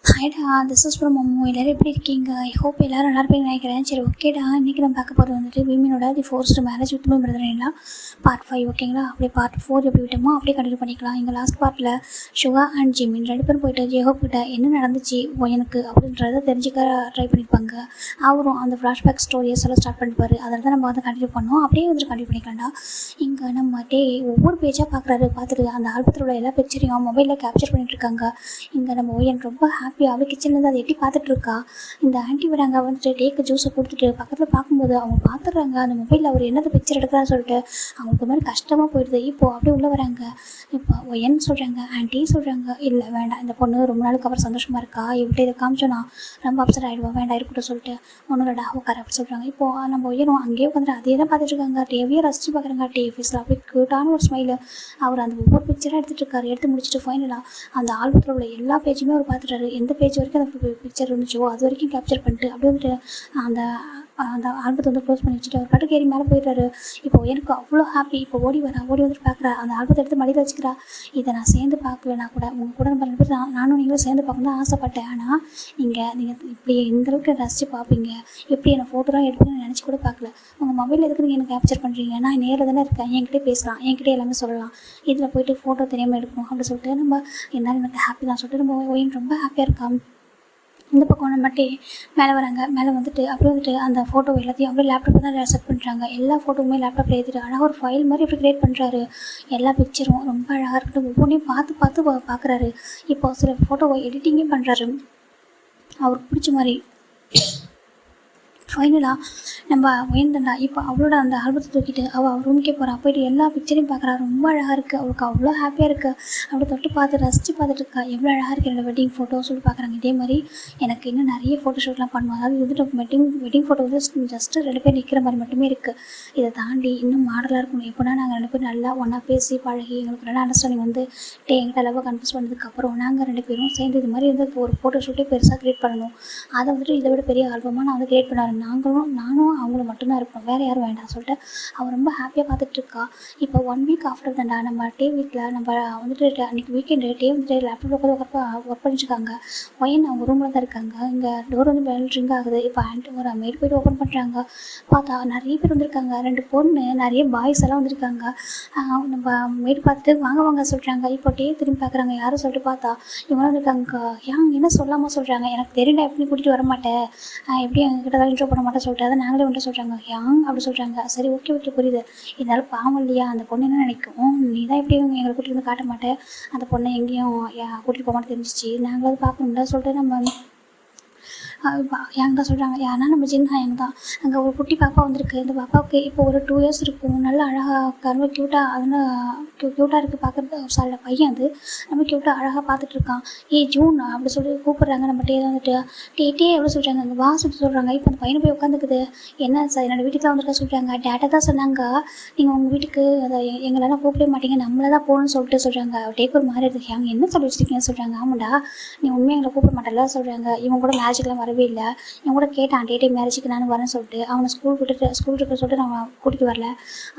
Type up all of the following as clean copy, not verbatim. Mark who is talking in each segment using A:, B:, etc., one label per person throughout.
A: ஹாய்டா, this is from மம்மு. எல்லோரும் எப்படி இருக்கீங்க? ஐ ஹோப் எல்லோரும் நல்லா இருப்பீங்கன்னு நினைக்கிறேன். சரி, ஓகேடா. இன்றைக்கி நம்ம பார்க்க போகிறது வந்துட்டு விமனோட the forced marriage with my brother part 5. ஓகேங்களா? அப்படியே பார்ட் 4 எப்படி விட்டோமோ அப்படியே கண்டினியூ பண்ணிக்கலாம். எங்கள் லாஸ்ட் பார்ட்டில் சுகா அண்ட் ஜிமின் 2 பேரும் போயிட்டு ஜேஹோ கிட்ட என்ன நடந்துச்சு எனக்கு அப்படின்றத தெரிஞ்சுக்க ட்ரை பண்ணியிருப்பாங்க. அவரும் அந்த ஃப்ளாஷ்பேக் ஸ்டோரிஸ் எல்லாம் ஸ்டார்ட் பண்ணிப்பார். அதில் தான் நம்ம வந்து கண்டினியூ பண்ணோம். அப்படியே வந்துட்டு கண்டினியூ பண்ணிக்கலாம்டா. இங்கே நம்ம ஒவ்வொரு பேஜாக பார்த்துட்டு அந்த ஆல்பத்தில் உள்ள எல்லா பிக்சரையும் மொபைலில் கேப்சர் பண்ணிட்டு இருக்காங்க. இங்கே நம்ம ஓயன் ரொம்ப ஹாப்பியாக அவள் கிச்சன்லேருந்து அதை எட்டி பார்த்துட்ருக்கா. இந்த ஆண்டி வராங்க வந்துட்டு டேக்கு ஜூஸை கொடுத்துட்டு பக்கத்தில் பார்க்கும்போது அவங்க பார்த்துடுறாங்க அந்த மொபைலில் அவர் என்னது பிக்சர் எடுக்கிறான்னு சொல்லிட்டு அவங்களுக்கு மாதிரி கஷ்டமாக போயிடுது. இப்போது அப்படியே உள்ளே வராங்க. இப்போ ஒயன் சொல்கிறாங்க, ஆண்டி சொல்கிறாங்க, இல்லை வேண்டாம், இந்த பொண்ணு ரொம்ப நாளுக்கு அப்புறம் சந்தோஷமாக இருக்கா, இவள்கிட்ட இதை காமிச்சோன்னா ரொம்ப அப்செட் ஆகிடுவா, வேண்டாம் இருக்கட்டும் சொல்லிட்டு ஒன்றும் இல்லடா உட்கார அப்படி சொல்கிறாங்க. இப்போது நம்ம ஒயரும் அங்கேயே உட்காந்துட்டு அதே தான் பார்த்துட்ருக்காங்க. டிவியை ரசித்து பார்க்குறாங்க. ஃபேஸில் அப்படியே க்யூட்டான ஒரு ஸ்மைலு. அவர் அந்த ஒவ்வொரு பிக்சராக எடுத்துகிட்டு இருக்காரு. எடுத்து முடிச்சுட்டு ஃபைனலாக அந்த ஆல்பத்தில் உள்ள எல்லா பேஜுமே அவர் பார்த்துட்டாரு. எந்த பேஜ் வரைக்கும் அந்த பிக்சர் இருந்துச்சோ அது வரைக்கும் கேப்சர் பண்ணிட்டு அப்படியே வந்துட்டு அந்த அந்த ஆல்பத்தை வந்து க்ளோஸ் பண்ணி வச்சுட்டு அவர் பாட்டுக்கு ஏறி மேலே போயிடுறாரு. இப்போ எனக்கு அவ்வளோ ஹாப்பி. இப்போ ஓடி வந்துட்டு பார்க்குறா. அந்த ஆல்பத்தை எடுத்து மடியில் வச்சுக்கிறா. இதை நான் சேர்ந்து பார்க்கலனா கூட உங்கள் கூட நம்ம 2 பேர் நானும் நீங்களும் சேர்ந்து பார்க்கணும் தான் ஆசைப்பட்டேன். ஆனால் நீங்கள் இப்படி இந்தளவுக்கு ரசித்து பார்ப்பீங்க, எப்படி என்னை ஃபோட்டோலாம் எடுப்பீங்கன்னு நினச்சி கூட பார்க்கல. உங்கள் மொபைலில் எதுக்கு நீங்கள் எனக்கு கேப்சர் பண்ணுறீங்க? நான் நேரில் தானே இருக்கேன், என்கிட்டே பேசலாம், என்கிட்ட எல்லாமே சொல்லலாம். இதில் போய்ட்டு ஃபோட்டோ தெரியாமல் எடுக்கணும் அப்படின்னு சொல்லிட்டு நம்ம இருந்தாலும் எனக்கு ஹாப்பி தான் சொல்லிட்டு நம்ம ஒயின் ரொம்ப ஹாப்பியாக இருக்கான். இந்த பக்கம் நம்மட்டே மேலே வராங்க. மேலே வந்துட்டு அப்படியே வந்துட்டு அந்த ஃபோட்டோ எல்லாத்தையும் அப்படியே லேப்டாப்பில் தான் செட் பண்ணுறாங்க. எல்லா ஃபோட்டோவுமே லேப்டாப்பில் ஏற்றிட்டு அழகாக ஒரு ஃபைல் மாதிரி அப்படி க்ரியேட் பண்ணுறாரு. எல்லா பிக்சரும் ரொம்ப அழகாக இருக்கட்டும். ஒவ்வொன்றையும் பார்த்து பார்க்குறாரு. இப்போ சில ஃபோட்டோவை எடிட்டிங்கே பண்ணுறாரு அவருக்கு பிடிச்ச மாதிரி. ஃபைனலாக நம்ம உயர்ந்தண்டா. இப்போ அவளோட அந்த ஆல்பத்தை தூக்கிட்டு அவள் ரூமுக்கே போகிறா. போயிட்டு எல்லா பிக்சரையும் பார்க்குறா. ரொம்ப அழகாக இருக்குது. அவளுக்கு அவ்வளோ ஹாப்பியாக இருக்குது. அப்படி தொட்டு ரசித்து பார்த்துட்டு இருக்கா. எவ்வளோ அழகாக இருக்குது என்னோடய வெட்டிங் ஃபோட்டோ சொல்லி பார்க்குறாங்க. இதே மாதிரி எனக்கு இன்னும் நிறைய ஃபோட்டோஷூட்லாம் பண்ணுவோம். அதாவது வந்துட்டு வெட்டிங் ஃபோட்டோ வந்து ஜஸ்ட்டு 2 பேர் நிற்கிற மாதிரி மட்டுமே இருக்குது. இதை தாண்டி இன்னும் மாடலாக இருக்கணும். எப்போனா நாங்கள் 2 பேரும் நல்லா ஒன்றா பேசி பழகி எங்களுக்கு நல்லா அண்டர்ஸ்டாண்டிங் வந்து என்கிட்ட அளவாக கன்ஃபியூஸ் பண்ணதுக்கப்புறம் நாங்கள் 2 பேரும் சேர்ந்து இது மாதிரி வந்து ஒரு ஃபோட்டோஷூட்டே பெருசாக க்ரியேட் பண்ணணும். அதை வந்துட்டு இதை விட பெரிய ஆல்பமாக நான் வந்து க்ரியேட் பண்ணாரு. நானும் அவங்களும் மட்டும்தான் இருக்கணும், வேறு யாரும் வேண்டாம் சொல்லிட்டு அவள் ரொம்ப ஹாப்பியாக பார்த்துட்ருக்கா. இப்போ 1 வீக் ஆஃப்டர் தான்டா நம்ம வீட்டில் நம்ம வந்துட்டு அன்றைக்கி வீக்கெண்டு வந்துட்டு லேப்டாப் உட்காந்து ஒர்க் பண்ணிட்டுருக்காங்க. ஒயன் அவங்க ரூமில் தான் இருக்காங்க. இங்கே டோர் வந்து பெல் ரிங் ஆகுது. இப்போ ஆண்டி ஒரு மேட் போய்ட்டு ஓப்பன் பண்ணுறாங்க. பார்த்தா நிறைய பேர் வந்திருக்காங்க. 2 பொண்ணு நிறைய பாய்ஸ் எல்லாம் வந்திருக்காங்க. நம்ம மேட் பார்த்துட்டு வாங்க சொல்கிறாங்க. இப்போ திரும்பி பார்க்குறாங்க யாரும் சொல்லிட்டு பார்த்தா இவங்களாம் வந்திருக்காங்க. என்ன சொல்லாமல் சொல்கிறாங்க, எனக்கு தெரியல, எப்படி கூட்டிகிட்டு வர மாட்டேன், எப்படி எங்ககிட்ட தான் இன்ட்ரோ பண்ண மாட்டேன் சொல்லிட்டு அதை நாங்களே வந்துட்டு சொல்கிறாங்க. அப்படி சொல்கிறாங்க. சரி, ஓகே புரியுது. இதனால பாவம் இல்லையா, அந்த பொண்ணு என்ன நினைக்கும், நீ தான் எப்படி எங்களை கூட்டிகிட்டு வந்து காட்ட மாட்டேன், அந்த பொண்ணை எங்கேயும் கூட்டிகிட்டு போக மாட்டேன் தெரிஞ்சிச்சு, நாங்களாவது பார்க்கணும்ல சொல்லிட்டு நம்ம தான் சொல்கிறாங்க. யாருன்னா நம்ம ஜின்ஹாயங் தான். அங்கே ஒரு குட்டி பாப்பா வந்திருக்கு. இந்த பாப்பாவுக்கு இப்போ ஒரு 2 இயர்ஸ் இருக்கும். நல்லா அழகாக ரொம்ப க்யூட்டாக க்யூட்டாக இருக்குது பார்க்குறது. சாரி, பையன் அது ரொம்ப க்யூட்டாக அழகாக பார்த்துட்ருக்கான். ஜூன் அப்படி சொல்லி கூப்பிட்றாங்க. நம்ம வந்துட்டு டே எவ்வளோ சொல்கிறாங்க, அங்கே வா சொல்கிறாங்க. இப்போ அந்த பையனை போய் உட்காந்துக்குது. என்ன சார் என்னோடய வீட்டுக்குலாம் வந்துருக்கா சொல்கிறாங்க. டேட்டா தான் சொன்னாங்க, நீங்கள் உங்கள் வீட்டுக்கு அதை எங்களெல்லாம் கூப்பிடவே மாட்டீங்க, நம்மளை தான் போகணும்னு சொல்கிறாங்க. ஒரு மாதிரி இருக்குது. என்ன சொல்லி வச்சுருக்கீங்கன்னு சொல்கிறாங்க. ஆமாண்டா, நீ உண்மையாக எங்களை கூப்பிட மாட்டேன்ல சொல்கிறாங்க. இவங்க கூட மேரேஜுக்கெலாம் வரவே இல்லை. இவன் கூட கேட்டான் மேரேஜுக்கு நானும் வரேன்னு சொல்லிட்டு. அவனை ஸ்கூல் இருக்க சொல்லிட்டு நான் கூட்டிகிட்டு வரல.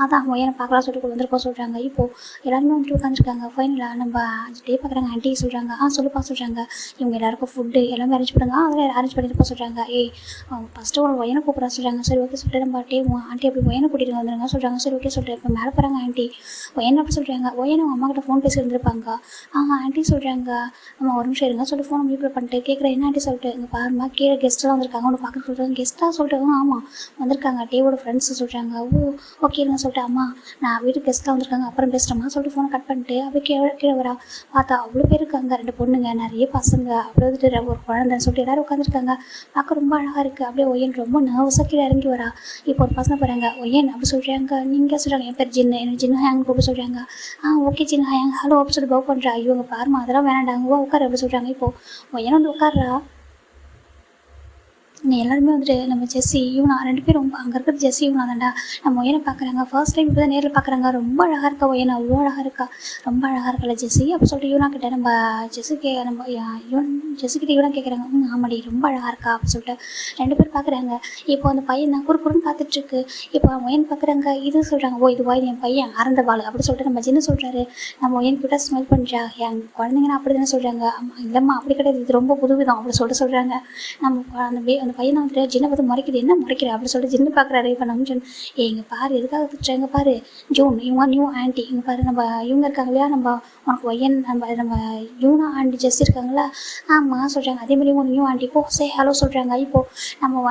A: அதான் அவன் என்ன பார்க்கலாம் சொல்லிட்டு வந்திருக்கோம் சொல்கிறாங்க. இப்போது எல்லாருமே வந்துட்டு உட்காந்துருக்காங்க. ஃபைனலாக நம்ம பார்க்குறாங்க. ஆண்டி சொல்கிறாங்க. சொல்லுப்பா சொல்கிறாங்க. இவங்க எல்லாருக்கும் ஃபுட்டு எல்லாமே அரேஞ்ச் பண்ணுங்க. அதெல்லாம் அரேஞ்ச் பண்ணியிருப்போம் சொல்கிறாங்க. ஃபஸ்ட்டு ஒரு ஒயனை கூப்பிட்றா சொல்கிறாங்க. சரி, ஓகே சொல்லிட்டு நம்ம ஆண்டி அப்படி ஒயனை கூட்டிகிட்டு வந்துருங்க சொல்கிறாங்க. சரி, ஓகே சொல்லிட்டு இப்போ மேலே போகிறாங்க. ஆண்டி ஒயனை அப்படி சொல்கிறாங்க. ஒயனை அவங்க அம்மா கிட்ட ஃபோன் பேசி இருந்திருப்பாங்க. ஆண்டி சொல்கிறாங்க. அம்மா ஒரு நிமிஷம் இருங்க சொல்லிட்டு ஃபோனை மியூட் பண்ணிட்டு கேட்குறேன். என்ன ஆண்டி சொல்லிட்டு இங்கே பாருமா கீழே கெஸ்ட்டெல்லாம் வந்திருக்காங்க, ஒன்று பார்க்க சொல்கிறாங்க. கெஸ்ட்டாக சொல்லிட்டு ஆமாம் வந்திருக்காங்க, டேவோட ஃப்ரெண்ட்ஸு சொல்கிறாங்க. ஓகேங்க சொல்லிட்டு அம்மா நான் வீட்டுக்கு கெஸ்ட்டாக வந்திருக்காங்க, அப்புறம் பேசுகிறேம்மா சொல்லிட்டு ஃபோனை கட் பண்ணிட்டு அப்படியே கீழே வரா. பார்த்தா அவ்வளோ பேர் இருக்காங்க. 2 பொண்ணுங்க, நிறைய பசங்க, அப்படியே வந்துட்டு ஒரு குழந்தைன்னு சொல்லிட்டு எல்லோரும் உட்காந்துருக்காங்க. பார்க்க ரொம்ப அழகாக இருக்குது. அப்படியே ஒயன் ரொம்ப நர்வஸாக கீழே இறங்கி வரா. இப்போ ஒரு பசங்க போகிறாங்க. ஒயன் அப்படி சொல்கிறாங்க. நீங்கள் சொல்கிறாங்க என் பேர் ஜின்னு ஹேங் கூப்பிட்டு சொல்கிறாங்க. ஓகே ஜின்னு ஹேங் ஹலோ அப்படி சொல்லிட்டு பவ் பண்ணுறா. இவங்க பாருமா அதெல்லாம் வேணாண்டாங்க, உட்கார அப்படி சொல்கிறாங்க. இப்போது ஒயன் வந்து உட்கார்றா. எல்லாருமே வந்துட்டு நம்ம ஜெஸ்ஸி யூனா 2 பேரும் அங்கே இருக்கிறது ஜெஸ்ஸி யூனா தான்டா நம்ம ஒயனை பார்க்குறாங்க. ஃபர்ஸ்ட் டைம் இப்போ தான் நேரில் பார்க்குறாங்க. ரொம்ப அழகாக இருக்கா ஒயனை, அவ்வளோ அழகாக இருக்கா, ரொம்ப அழகாக இருக்கல ஜெஸ்ஸி அப்படி சொல்லிட்டு யூனா கிட்ட நம்ம ஜெஸ்ஸிக்கிட்ட யூனா கேட்குறாங்க. ஆமாடி ரொம்ப அழகாக இருக்கா அப்படி சொல்லிட்டு 2 பேர் பார்க்குறாங்க. இப்போ அந்த பையன் தான் குறுக்குறுன்னு பார்த்துட்ருக்கு. இப்போ ஒயன் பார்க்குறாங்க. இது சொல்கிறாங்க, ஓ இது வாய் என் பையன் அறந்த பால் அப்படி சொல்லிட்டு நம்ம ஜின்னு சொல்கிறாரு. நம்ம ஒயன் கிட்ட ஸ்மெல் பண்ணுறா என் குழந்தைங்கன்னா அப்படி தானே சொல்கிறாங்க. ஆமாம் இல்லைம்மா அப்படி கிடையாது, இது ரொம்ப புதுவிதம் அப்படி சொல்லிட்டு சொல்கிறாங்க. நம்ம அந்த பையனை வந்துட்டு ஜின்னை பார்த்து முறைக்குது, என்ன முறைக்கிற அப்படின்னு சொல்லிட்டு ஜின்னு பார்க்குறாரு. இப்போ நம்ம ஜின் இங்கே பாரு எதுக்காக திட்டுறாங்க பாரு ஜூன், இவங்க நியூ ஆண்டி இங்கே பாரு, நம்ம இவங்க இருக்காங்க இல்லையா, நம்ம உனக்கு ஒய்யன் நம்ம யூனா ஆண்டி ஜெஸ் இருக்காங்களா, ஆமாம் சொல்கிறாங்க. அதேமாதிரி உங்க நியூ ஆண்டி இப்போ ஹலோ சொல்கிறாங்க. இப்போது நம்ம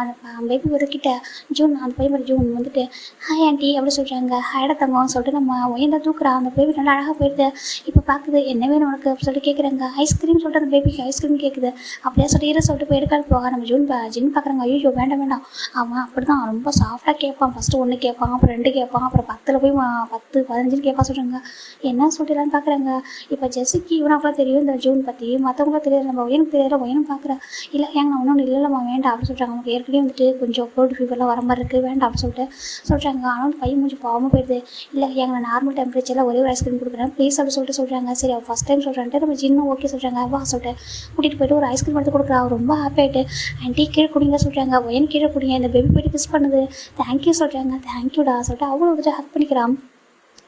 A: பேபி கிட்ட ஜூன் அந்த பையன் ஜூன் வந்துட்டு ஹாய் ஆண்டி அப்படி சொல்கிறாங்க. ஹைட தங்கம்னு சொல்லிட்டு நம்ம ஒயன் தான் தூக்குறா. அந்த பேபி நல்லா அழகாக போயிடுது. இப்போ பார்க்குது என்ன வேணும் உனக்கு அப்படின்னு சொல்லிட்டு கேட்குறாங்க. ஐஸ்கிரீம் சொல்லிட்டு அந்த பேபிக்கு ஐஸ்கிரீம் கேட்குது. அப்படியே சொல்லிட்டு போய் எடுக்காது போக நம்ம ஜின் பார்க்குறாங்க. ஐயோ வேண்டாம் அவன் அப்படி தான் ரொம்ப சாஃப்டாக கேட்பான். ஃபஸ்ட்டு 1 கேட்பான், அப்புறம் 2 கேட்பான், அப்புறம் 10 போய் 10 15 கேட்பான் சொல்கிறாங்க. என்ன சொல்லிடலான்னு பார்க்குறாங்க. இப்போ ஜெஸ்ஸிக்கு இவனாக்கெல்லாம் தெரியும் இந்த ஜூன் பற்றி, மற்றவங்களாம் தெரியாது, நம்ம ஒயனுக்கு தெரியாத ஒயனும் பார்க்குறேன். இல்லை ஏங்க நான் ஒன்றும் இல்லைம்மா வேண்டாம் அப்படின்னு சொல்கிறாங்க. நமக்கு ஏற்கனவே வந்துட்டு கொஞ்சம் கோல்டு ஃபீவர்லாம் வர மாதிரி இருக்குது வேண்டாம் அப்படின்னு சொல்கிறாங்க. ஆனால் பையன் மூஞ்சி பாவமாக போயிடுது. இல்லை ஏங்க நான் நார்மல் டெம்பரேச்சரில் ஒரே ஒரு ஐஸ்கிரீம் கொடுக்குறேன் ப்ளீஸ் அப்படின்னு சொல்கிறாங்க. சரி அவள் ஃபஸ்ட் டைம் சொல்கிறான்ட்டு நம்ம ஜின்னும் ஓகே சொல்கிறாங்க. வா சொல்லிட்டு கூட்டிகிட்டு போய்ட்டு ஒரு ஐஸ்கிரீம் எடுத்து கொடுக்குறா. அவர் ரொம்ப ஹாப்பி ஆகிட்டு ஆண்டி கீழே குடிங்க சொல்கிறாங்க. ஒயன் கீழே குடிங்க, இந்த பேபி போய்ட்டு கிஸ் பண்ணுது. தேங்க்யூ சொல்கிறாங்க. தேங்க்யூடா சொல்லிட்டு அவங்களும் வந்துட்டு ஹக் பண்ணிக்கிறான்.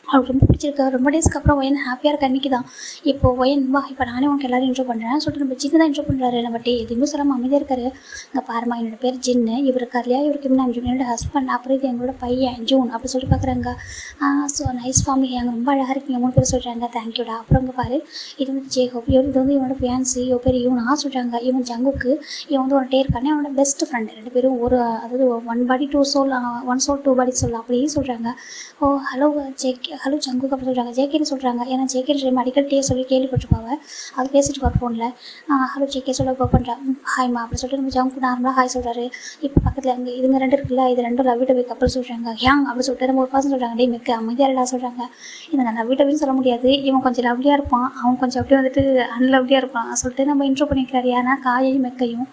A: அவளுக்கு ரொம்ப பிடிச்சிருக்கு. ரொம்ப டேஸ்க்கு அப்புறம் ஒயன் ஹாப்பியாக இருக்க அன்றைக்கி தான். இப்போ ஒயன் வா இப்போ நானே உனக்கு எல்லாரும் இன்ட்ரோ பண்ணுறேன் சொல்லிட்டு நம்ம ஜின்னு தான் இன்ட்ரோ பண்ணுறாரு. நம்ம எதுவுமே சொல்லாமல் அமைதியாக இருக்காரு. இங்கே பாருமா என்னோட பேர் ஜின்னு, இவர் இருக்கார் இல்லையா, இவருக்கு நான் என்னோட ஹஸ்பண்ட், அப்புறம் இது எங்களோட பையன் ஜூன் அப்படி சொல்லிட்டு பார்க்குறாங்க. ஸோ நைஸ் ஃபேமிலி, அங்கே ரொம்ப அழகாக இருக்கீங்க 3 பேர் சொல்கிறாங்க. தேங்க்யூடா. அப்புறம் இங்கே பாரு இது வந்து ஜேகோப், இது வந்து இவனோட ஃபியான்சி, இவன் பேர் யூனா சொல்கிறாங்க. இவன் ஜங்குக்கு, இவன் வந்து ஒரு இருக்கானே அவனோட பெஸ்ட் ஃப்ரெண்டு. 2 பேரும் ஒரு அதாவது 1 பாடி 2 சோல், 1 சோல் 2 பாடி சொல்லலாம் அப்படியே சொல்கிறாங்க. ஓ ஹலோ ஹலோ ஜங்குக்கு அப்படி சொல்கிறாங்க. ஜேகேன்னு சொல்கிறாங்க. ஏன்னா ஜேகேன்னு அடிக்கடி சொல்லி கேள்விப்பட்டிருப்பாங்க. அது பேசிட்டு போகிற ஃபோனில் ஹலோ ஜேகே சொல்ல இப்போ பண்ணுறேன் ஹாய்மா அப்படி சொல்லிட்டு நம்ம ஜங்கு நார்மலாக ஹாய் சொல்கிறாரு. இப்போ பக்கத்தில் அங்கே இதுங்க 2 இருக்குல்ல, இது 2 லவ் டபி கப்பல் சொல்கிறாங்க. ஹேங் அப்படி சொல்லிட்டு நம்ம ஒரு பர்சன் சொல்கிறாங்க. டே மிக்க அமைதியாக சொல்கிறாங்க. இதுங்க லவ் டபின்னு சொல்ல முடியாது, இவன் கொஞ்சம் லவ்லியாக இருப்பான், அவன் கொஞ்சம் அப்படியே வந்துட்டு அன்லவ்லியாக இருப்பான் சொல்லிட்டு நம்ம இன்ட்ரோ பண்ணிக்கிறாரு. ஏன்னா காயையும் மெக்கையும்.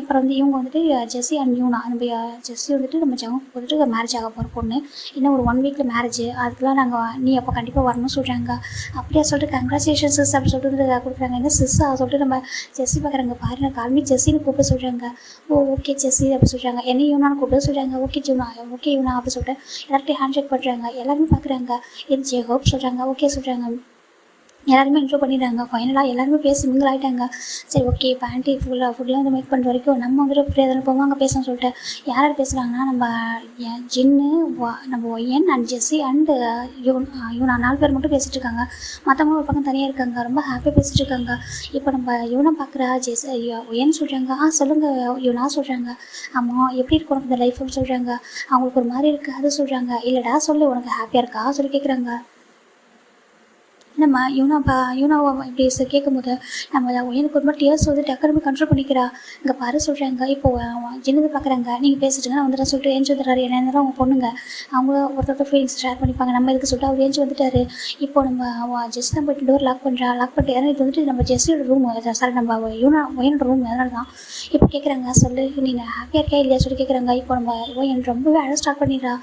A: அப்புறம் வந்து இவங்க வந்துட்டு ஜெஸ்ஸி அண்ட் யூனா, நம்ம ஜெஸ்ஸி வந்துட்டு நம்ம ஜங்குக்கு வந்துட்டு மேரேஜ் ஆக போகிற பொண்ணு, இன்னும் ஒரு 1 வீக்கில் மேரேஜ், அதுக்கெலாம் நாங்கள் நீ அப்போ கண்டிப்பாக வரணும்னு சொல்கிறாங்க. அப்படியே சொல்லிட்டு கங்க்ராச்சுலேஷன் சிஸ் அப்படி சொல்லிட்டு கொடுக்குறாங்க. என்ன சிஸ்ஸா சொல்லிட்டு நம்ம ஜெஸ்ஸி பார்க்குறாங்க. பாரு நான் கால்மி ஜெஸ்ஸின்னு கூப்பிட சொல்கிறாங்க. ஓ ஓகே ஜெஸ்ஸி அப்படி சொல்கிறாங்க. என்ன யூனான்னு கூப்பிட சொல்கிறாங்க. ஓகே யூனா, ஓகே யூனா அப்படி சொல்லிட்டு எல்லார்ட்டையும் ஹேண்ட் ஷேக் பண்ணுறாங்க. எல்லாருமே பார்க்குறாங்க. இது ஜேகோப் சொல்கிறாங்க. ஓகே சொல்கிறாங்க. எல்லாருமே இன்ட்ரோ பண்ணிடுறாங்க. ஃபைனலாக எல்லாருமே பேசி மிங்கிள் ஆகிட்டாங்க. சரி ஓகே இப்போ ஆண்டி ஃபுல்லாக வந்து மேக் பண்ணுற வரைக்கும் நம்ம வந்துட்டு ஃப்ரீயாக தானே போவாங்க பேசணும்னு சொல்லிட்டு யார் பேசுகிறாங்கன்னா நம்ம ஜின்னு, நம்ம ஒய்யன் அண்ட் ஜெஸ்ஸி அண்டு யூனா 4 பேர் மட்டும் பேசிகிட்டு இருக்காங்க. மற்றவங்களும் ஒரு பக்கம் தனியாக இருக்காங்க. ரொம்ப ஹாப்பியாக பேசிகிட்டு இருக்காங்க. இப்போ நம்ம யூனா பார்க்குறா ஒய்யன் சொல்கிறாங்க. சொல்லுங்கள் யூனா சொல்கிறாங்க. ஆமாம் எப்படி இருக்கும் உனக்கு இந்த லைஃப்னு சொல்கிறாங்க. அவங்களுக்கு ஒரு மாதிரி இருக்குது அது சொல்கிறாங்க. இல்லைடா சொல்லு உனக்கு ஹாப்பியாக இருக்கா சொல்லி கேட்குறாங்க. நம்ம யூனாவை இப்படி கேட்கும்போது நம்ம எனக்கு ஒரு மாதிரி டியர்ஸ் வந்து டக்குனு கண்ட்ரோல் பண்ணிக்கிறா. இங்கே பாரு சொல்கிறாங்க. இப்போது ஜின்னது பார்க்குறாங்க. நீங்கள் பேசிட்டுங்க நான் வந்துட்டு சொல்லிட்டு ஏஞ்சி வந்துடுறாரு. என்ன இருந்தாலும் அவங்க பொண்ணுங்க அவங்க ஒருத்தர் ஃபீலிங்ஸ் ஷேர் பண்ணிப்பாங்க. நம்ம இதுக்கு சொல்லிட்டு அவர் ஏஞ்சி வந்துட்டார். இப்போ நம்ம ஜெஸ் தான் போய்ட்டு டோர் லாக் பண்ணிட்டு ஏன்னா இது வந்துட்டு நம்ம ஜெஸ்ஸியோட ரூம், சாரி நம்ம ஒயனோட ரூம், அதனால தான் இப்போ கேட்குறாங்க. சொல்லு நீங்கள் ஹாப்பியாக இருக்கா இல்லையா சொல்லி கேட்குறாங்க. இப்போ நம்ம ஒயன் ரொம்பவே அழகாக ஸ்டார்ட் பண்ணிடுறா.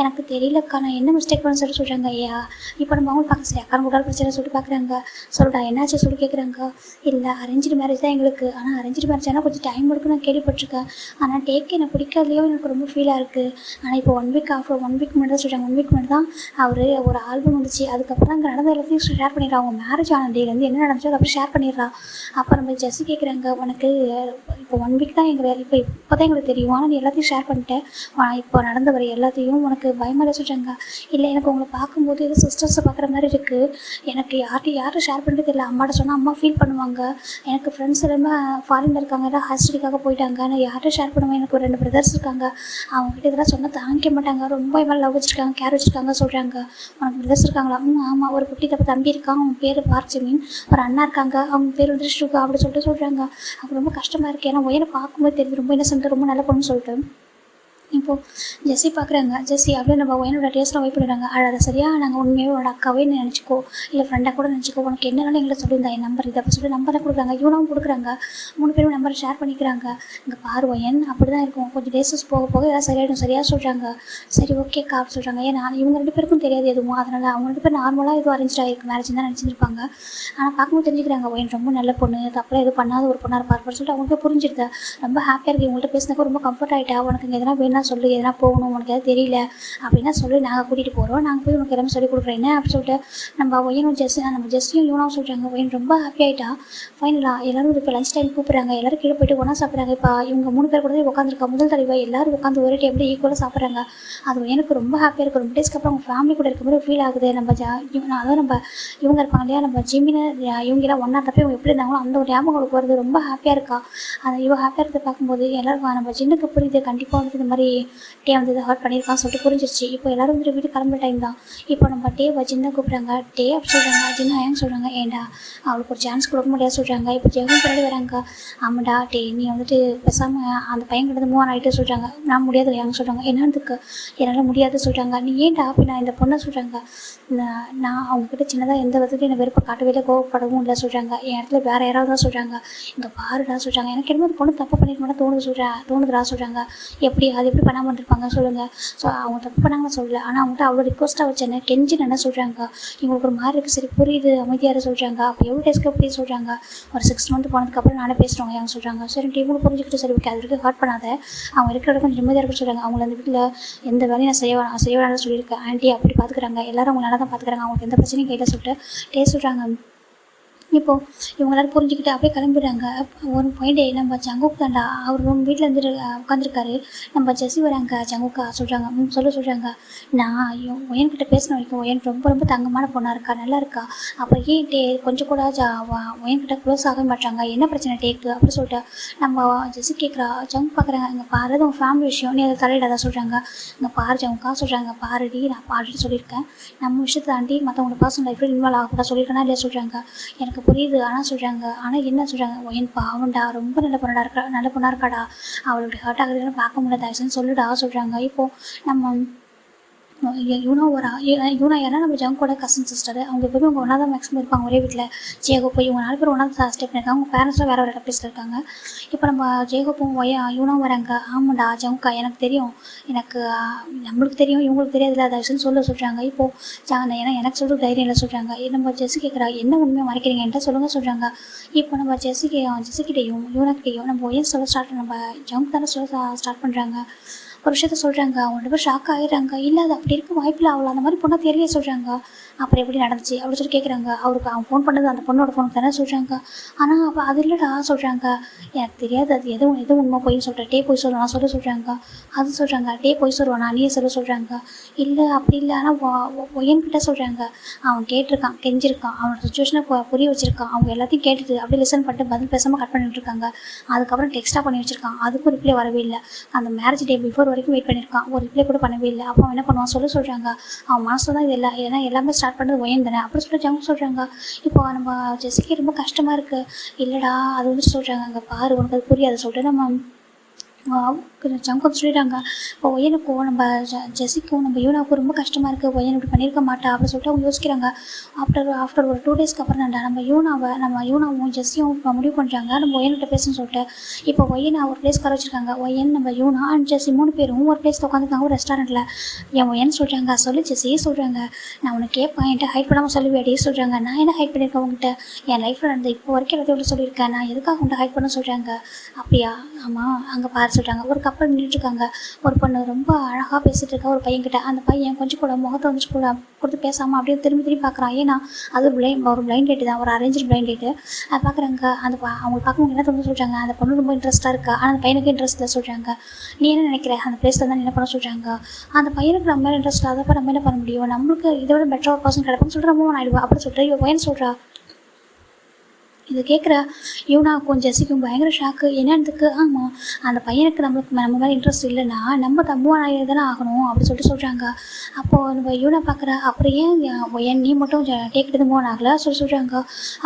A: எனக்கு தெரியலக்கா நான் என்ன மிஸ்டேக் பண்ண சொல்கிறாங்க. ஐயா இப்போ நம்ம அவங்க பார்க்க சரி அக்கா கூட பிரச்சனை சொல்லிட்டு பார்க்குறாங்க. சொல்லிட்டா என்னாச்சு சொல்லி கேட்குறாங்க. இல்லை அரேஞ்சு மேரேஜ் தான் எங்களுக்கு, ஆனால் அரேஞ்சு மேரேஜ் ஆனால் கொஞ்சம் டைம் எடுக்கும் நான் கேள்விப்பட்டிருக்கேன். ஆனால் டேக் எனக்கு பிடிக்காதலையோ எனக்கு ரொம்ப ஃபீலாக இருக்குது. ஆனால் இப்போ 1 வீக் ஆஃப்டர் 1 வீக் முன்னாடி தான் சொல்கிறாங்க. 1 வீக் முன்னாடி தான் அவர் ஒரு ஆல்பம் வந்துச்சு. அதுக்கப்புறம் அங்கே நடந்த எல்லாத்தையும் ஷேர் பண்ணிடுறா. அவங்க மேரேஜ் ஆன டேலேருந்து என்ன நடந்துச்சோ அதை அப்புறம் ஷேர் பண்ணிடுறா. அப்போ நம்ம ஜெஸ்ஸி கேட்குறாங்க. உனக்கு இப்போ 1 வீக் தான் இப்போ தான் எங்களுக்கு தெரியும், ஆனால் நீ எல்லாத்தையும் ஷேர் பண்ணிட்டேன், இப்போ நடந்த வரை எல்லாத்தையும் உனக்கு பயமாக சொல்கிறாங்க. இல்லை எனக்கு உங்களை பார்க்கும்போது எதுவும் சிஸ்டர்ஸை பார்க்குற மாதிரி இருக்குது. எனக்கு யாரும் ஷேர் பண்ணுறது இல்லை. அம்மாட்ட சொன்னால் அம்மா ஃபீல் பண்ணுவாங்க. எனக்கு ஃப்ரெண்ட்ஸ் எல்லாமே ஃபாரினில் இருக்காங்க, எல்லாம் ஹாஸ்டலுக்காக போயிட்டாங்க. நான் யாரும் ஷேர் பண்ணுவேன். எனக்கு ஒரு 2 பிரதர்ஸ் இருக்காங்க. அவங்ககிட்ட இதெல்லாம் சொன்னால் தாங்கிக்க மாட்டாங்க. ரொம்ப இவன் லவ் வச்சுருக்காங்க, கேர் வச்சுருக்காங்க சொல்கிறாங்க. உனக்கு பிரதர்ஸ் இருக்காங்களா? ஆமாம் ஒரு குட்டி தம்பி இருக்கான், அவன் பேர் பார்ச்சிமின். ஒரு அண்ணா இருக்காங்க, அவங்க பேர் வந்து ஸ்ருகா அப்படி சொல்லிட்டு சொல்கிறாங்க. அவங்க ரொம்ப கஷ்டமாக இருக்குது. ஏன்னா ஒயனை பார்க்கும்போது தெரியுது ரொம்ப இன்னசென்ட், ரொம்ப நல்ல பொண்ணுன்னு சொல்லிட்டு இப்போது ஜெஸ்ஸி பார்க்குறாங்க. ஜெஸ்ஸி அப்படியே நம்ம என்னோட டேஸ்ட்டில் வைப் பண்ணிடுறாங்க. அழகாக சரியா நாங்கள் உண்மையாகவே உன்னோட அக்காவே நினச்சிக்கோ, இல்லை ஃப்ரெண்டாக கூட நினச்சிக்கோ, உனக்கு என்னென்னு எங்களை சொல்லியிருந்தா என் நம்பர் இது அப்படி சொல்லிட்டு நம்பரை கொடுக்குறாங்க. இவனாவும் கொடுக்குறாங்க. 3 பேரும் நம்பரை ஷேர் பண்ணிக்கிறாங்க. இங்கே பாரு ஒயன் அப்படி தான் இருக்கும், கொஞ்சம் டேஸஸ் போக போக எல்லாம் சரியாயிடும் சரியாக சொல்கிறாங்க. சரி ஓகேக்கா அப்படி சொல்கிறாங்க. ஏன்னா இவங்க 2 பேருக்கும் தெரியாது எதுவும், அதனால் அவங்க 2 பேர் நார்மலாக எதுவும் அரேஞ்ச் ஆகிருக்கு மேரேஜ் தான் நினச்சிருப்பாங்க. ஆனால் பார்க்கும்போது தெரிஞ்சுக்கிறாங்க ஒயன் ரொம்ப நல்ல பொண்ணு, தப்பெல்லாம் எதுவும் பண்ணாத ஒரு பொண்ணாக இருப்பார் அப்படின்னு சொல்லிட்டு அவங்களுக்கு புரிஞ்சிருது. ரொம்ப ஹாப்பியாக இருக்குது இவங்கள்ட்ட பேசினாக்க, ரொம்ப கம்ஃபர்ட் ஆகிட்டா. உனக்கு இங்கே எதனா வேணா சொல்லு, எதனா போகணும் உனக்கு எதாவது தெரியல அப்படின்னா சொல்லி நாங்கள் கூட்டிகிட்டு போகிறோம், நாங்கள் போய் உனக்கு எல்லாமே சொல்லிக் கொடுக்குறேன் என்ன அப்படி சொல்லிட்டு நம்ம ஒயனும் ஜெஸ்ஸியும் இவனாவும் சொல்கிறாங்க. ஒயன் ரொம்ப ஹாப்பி ஆகிட்டா. ஃபைனலாக எல்லோரும் இப்போ லஞ்ச் டைம் கூப்பிட்றாங்க. எல்லோரும் கீழே போய்ட்டு ஒன்றா சாப்பிட்றாங்க. இப்போ இவங்க 3 பேர் கூட உட்காந்துருக்கா முதல் தடவை எல்லோரும் உட்காந்து ஒரே டேபிள் ஈக்குவலாக சாப்பிட்றாங்க. அது எனக்கு ரொம்ப ஹாப்பியாக இருக்குது. ரொம்ப டேஸ்க்கு அப்புறம் அவங்க ஃபேமிலி கூட இருக்க மாதிரி ஃபீல் ஆகுது. அதாவது நம்ம இவங்க இருப்பாங்க இல்லையா, நம்ம ஜிமினை இவங்கெல்லாம் ஒன்றா இருந்தப்போ இவங்க எப்படி இருந்தாங்களோ அந்த ஒரு ஞாபகம் அவங்களுக்கு வருது. ரொம்ப ஹாப்பியாக இருக்கா. அது இவங்க ஹாப்பியாக இருக்கிறத பார்க்கும்போது எல்லோரும் நம்ம ஜின்னுக்கு புரியுது, கண்டிப்பாக வந்து இந்த மாதிரி டே வந்து இதை ஹர்ட் பண்ணியிருக்கான்னு சொல்லிட்டு புரிஞ்சிருச்சு. இப்போ எல்லோரும் வந்துட்டு வீட்டுக்கு கிளம்புற டைம் தான். இப்போ நம்ம டேவை ஜின்னை கூப்பிட்றாங்க. டே அப்படி சொல்கிறாங்க. ஜின்னா ஏன்னு சொல்கிறாங்க. ஏண்டா அவளுக்கு ஒரு சான்ஸ் கொடுக்க முடியாது சொல்கிறாங்க. இப்போ ஜெகும் பின்னாடி வராங்க. ஆமாடா டே நீ வந்துட்டு பேசாமல் அந்த பையன் கிட்ட மூவ் ஆகிட்டு சொல்கிறாங்க. நான் முடியாது ஏன்னு சொல்கிறாங்க. என்னதுக்கு என்னால் முடியாது சொல்கிறாங்க. நீ ஏன்டா அப்படி நான் இந்த பொண்ணை சொல்கிறாங்க. நான் அவங்கக்கிட்ட சின்னதாக எந்த விதத்துலையும் என்னை வெறுப்பை காட்டவே இல்லை, கோவப்படவும் இல்லை சொல்கிறாங்க. என் இடத்துல வேறு யாராவது தான் சொல்கிறாங்க. இங்கே பாருடா சொல்கிறாங்க. எனக்கு என்னமோ அந்த பொண்ணு தப்பு பண்ணிருக்கோம்னா தோணுதுடா சொல்கிறாங்க. எப்படி அது எப்படி பண்ணாமல் இருந்திருப்பாங்க சொல்லுங்கள். ஸோ அவங்க தப்பு பண்ணாங்கன்னு சொல்லலை, ஆனால் அவங்கள்ட்ட அவ்வளோ ரிக்வஸ்ட்டாக வச்சேன்னு கெஞ்சி என்ன சொல்கிறாங்க. இவங்களுக்கு ஒரு மாதிரி இருக்குது. சரி புரியுது அமைதியாக சொல்கிறாங்க. அப்போ எவ்வளோ டேஸ்க்கு எப்படி சொல்கிறாங்க. ஒரு 6 மந்த் போனதுக்கப்புறம் நானே பேசுகிறவங்க ஏன் சொல்கிறாங்க. சரி இவங்களும் புரிஞ்சுக்கிட்டு சரி ஓகே அது வரைக்கும் ஹர்ட் பண்ணாத, அவங்க இருக்கிற இடத்துல கொஞ்சம் நிம்மதியாக இருக்க சொல்கிறாங்க. அவங்கள அந்த வீட்டில் எந்த வேலையும் நான் செய்ய வேணாம்னு சொல்லியிருக்கேன். ஆண்டி அப்படி பார்த்துக்கிறாங்க. எல்லோரும் அவங்க நல்லா தான் பார்த்துக்கிறாங்க. அவங்களுக்கு எந்த பிரச்சனையும் கையில் சொல்லிட்டு சொல்கிறாங்க. இப்போது இவங்க எல்லோரும் புரிஞ்சுக்கிட்டு அப்படியே கிளம்பிடுறாங்க. ஒரு பாயிண்ட் நம்ம ஜங்குக் தாண்டா அவர் வீட்டில் இருந்துட்டு உட்காந்துருக்காரு. நம்ம ஜெஸ்ஸி வராங்க. ஜங்குக்கா சொல்கிறாங்க. சொல்கிறாங்க. நான் ஒயன்கிட்ட பேசின வரைக்கும் ஒயன் ரொம்ப ரொம்ப தங்கமான பொண்ணாக இருக்கா, நல்லா இருக்கா. அப்போ ஏன் டே கொஞ்சம் கூட ஒயன்கிட்ட க்ளோஸ் ஆக மாட்டாங்க, என்ன பிரச்சனை டேக்கு அப்படின்னு சொல்லிட்டு நம்ம ஜெஸ்ஸி கேட்குறா. ஜங்க் பார்க்குறாங்க. இங்கே பாரு உங்கள் ஃபேமிலி விஷயம் நீ அதை தலையிடாத சொல்கிறாங்க. இங்கே பாரு ஜங்குக்கா சொல்கிறாங்க. பாருடி நான் ஆல்ரெடி சொல்லியிருக்கேன், நம்ம விஷயத்தை தாண்டி மற்றவங்களோட பர்சனல் லைஃப்பில் இன்வால்வ் ஆகக்கூடாது சொல்லியிருக்கேன்னா இல்லையா சொல்கிறாங்க. எனக்கு புரியுது ஆனால் சொல்கிறாங்க. ஆனால் என்ன சொல்கிறாங்க. ஒயன் பாவண்டா ரொம்ப நல்ல பொண்ணாக இருக்காடா, அவளுடைய ஹர்ட் ஆகுதுன்னு பார்க்க முடியாது தயவுசெய்து சொல்லுடா சொல்கிறாங்க. இப்போது நம்ம யூனா யாரா நம்ம ஜங்கோட கசின் சிஸ்டர். அவங்க எப்பவுமே அவங்க ஒன்றா தான் மேக்ஸிமம் இருப்பாங்க ஒரே வீட்டில். ஜேகோப்போ இவங்க 4 பேர் ஒன்றா தான் ஸ்டே பண்ணியிருக்காங்க. அவங்க பேரண்ட்ஸ்லாம் வேறு வேறு பிளேஸில் இருக்காங்க. இப்போ நம்ம ஜேகோப்பும் யூனா வராங்க. ஆமாண்டா ஜங்கா எனக்கு தெரியும், எனக்கு நம்மளுக்கு தெரியும் இவங்களுக்கு தெரியாதுல்ல தயவுசெய்து சொல்கிறாங்க. இப்போது ஏன்னா எனக்கு சொல்கிறது தைரியம் இல்லை சொல்கிறாங்க. நம்ம ஜெஸ்ஸி கேட்குறா என்ன உண்மையாக மறைக்கிறீங்கன்ட்டு சொல்லுங்கள் சொல்கிறாங்க. இப்போ நம்ம ஜெஸ்ஸிக்கிட்டையும் யூனாக்கிட்டையும் நம்ம ஒயன் நம்ம ஜங்க் தானே ஸ்டார்ட் பண்ணுறாங்க. ஒரு விஷயத்த சொல்கிறாங்க. அவங்க 2 பேர் ஷாக் ஆகிடுறாங்க. இல்லை அது அப்படி இருக்க வாய்ப்பில்லை, அவளை அந்த மாதிரி பொண்ணை தெரியலையே சொல்கிறாங்க. அப்புறம் எப்படி நடந்துச்சு அப்படின்னு சொல்லி கேட்குறாங்க. அவருக்கு அவன் ஃபோன் பண்ணது அந்த பொண்ணோட ஃபோனுக்கு தானே சொல்கிறாங்க. ஆனால் அப்போ அது இல்லைடா சொல்கிறாங்க. எனக்கு தெரியாது அது எதுவும் உண்மை போயின்னு சொல்கிறேன். டே போய் சொல்லுவானா சொல்கிறாங்க. அது சொல்கிறாங்க. டே போய் சொல்லுவானா நீயே சொல்கிறாங்க. இல்லை அப்படி இல்லை, ஆனால் ஒயன்கிட்ட சொல்கிறாங்க. அவன் கேட்டிருக்கான், கெஞ்சிருக்கான், அவனோட சுச்சுவேஷனை புரிய வச்சுருக்கான். அவங்க எல்லாத்தையும் கேட்டுட்டு அப்படியே லிசன் பண்ணிட்டு பதில் பேசாமல் கட் பண்ணி விட்டுருக்காங்க. அதுக்கப்புறம் டெக்ஸ்ட்டாக பண்ணி வச்சுருக்கான். அதுக்கும் ரிப்ளை வரவே இல்லை. அந்த மேரேஜ் டே பிஃபோர் வரைக்கும் வெயிட் பண்ணியிருக்கான். ஒரு ரிப்ளை கூட பண்ணவே இல்லை. அப்போ அவன் என்ன பண்ணுவான் சொல்கிறாங்க. அவன் மனசில் தான் இது இல்லை, ஏன்னா எல்லாமே ஸ்டார்ட் பண்ணுறது ஒயன் தானே அப்படி சொல்லிட்டு ஜங்க் சொல்கிறாங்க. இப்போ நம்ம ஜெஸ்ஸிக்கு ரொம்ப கஷ்டமாக இருக்குது. இல்லைடா அது வந்துட்டு சொல்கிறாங்க. அங்கே பாரு உனக்கு அது புரியாது சொல்லிட்டு நம்ம ஜங்க் சொல்லிடுறாங்க. இப்போ ஒயனுக்கும் நம்ம ஜெஸ்ஸிக்கும் நம்ம யூனாவுக்கும் ரொம்ப கஷ்டமாக இருக்குது. ஒயன் இப்படி பண்ணியிருக்க மாட்டா அப்படின்னு சொல்லிட்டு அவங்க யோசிக்கிறாங்க. ஆஃப்டர் ஒரு 2 டேஸ்க்கு அப்புறம் தான்டா நம்ம யூனாவும் ஜெஸ்ஸியும் முடிவு பண்ணுறாங்க நம்ம ஒயன்கிட்ட பேசணும்னு சொல்லிட்டு. இப்போ ஒயனை ஒரு பிளேஸ் வர வச்சுருக்காங்க. ஒயன் நம்ம யூனா அண்ட் ஜெஸ்ஸி 3 பேரும் ஒரு பிளேஸில் உட்காந்துருக்காங்க ஒரு ரெஸ்டாரண்ட்டில். என் ஒயன் சொல்கிறாங்க. சொல்லி ஜெஸ்ஸியே சொல்கிறாங்க. நான் உனக்கு கேட்பேன், என்கிட்ட ஹைட் பண்ணாமல் சொல்லுவேடி சொல்கிறாங்க. நான் என்ன ஹைட் பண்ணியிருக்கேன் உங்ககிட்ட, என் லைஃப்பில் நடந்த இப்போ வரைக்கும் எல்லாத்தையும் சொல்லியிருக்கேன், நான் எதுக்காக உங்கள்கிட்ட ஹைட் பண்ண சொல்கிறாங்க. அப்படியா ஆமாம் அங்கே பாரு சொல்கிறாங்க. ஒரு கப்பல் நின்றுட்டுருக்காங்க. ஒரு பொண்ணு ரொம்ப அழகாக பேசிகிட்டு இருக்கா ஒரு பையன்கிட்ட. அந்த பையன் கொஞ்சம் கூட முகத்தை வந்துட்டு கூட கொடுத்து பேசாமல் அப்படியே திரும்பி பார்க்குறான். ஏன்னா அது ஒரு பிளைண்ட் டேட்டு தான், ஒரு அரேஞ்சு பிளைண்ட் டேட்டு. அதை பார்க்குறாங்க. அவங்க பார்க்குறவங்க என்ன தோணுன்னு சொல்கிறாங்க. அந்த பொண்ணு ரொம்ப இன்ட்ரெஸ்ட்டாக இருக்கா, ஆனால் அந்த பையனுக்கு இன்ட்ரெஸ்ட் இல்லை சொல்கிறாங்க. நீ என்ன நினைக்கிற அந்த பிளேஸில் தான் என்ன பண்ண சொல்கிறாங்க. அந்த பையனுக்கு நம்ம மேலே இன்ட்ரெஸ்ட் இல்லாதப்போ நம்ம என்ன பண்ண முடியும், நம்மளுக்கு இதை விட பெட்டராக ஒரு பர்சன் கிடைப்பான்னு சொல்லிட்டு ரொம்ப ஆகிடுவா அப்படின்னு சொல்லிட்டு இவன் பையன் சொல்கிறா. இது கேட்குற யுவனாவுக்கும் ஜெஸிக்கும் பயங்கர ஷாக்கு. என்னதுக்கு? ஆமாம், அந்த பையனுக்கு நம்ம மேலே இன்ட்ரெஸ்ட் இல்லைன்னா நம்ம மூவ் ஆகி தானே ஆகணும் அப்படி சொல்கிறாங்க. அப்போது நம்ம யுவனா பார்க்குற, அப்புறம் ஏன் நீ மட்டும் டேக்கிட்டு மூவ் ஆகலை சொல்கிறாங்க.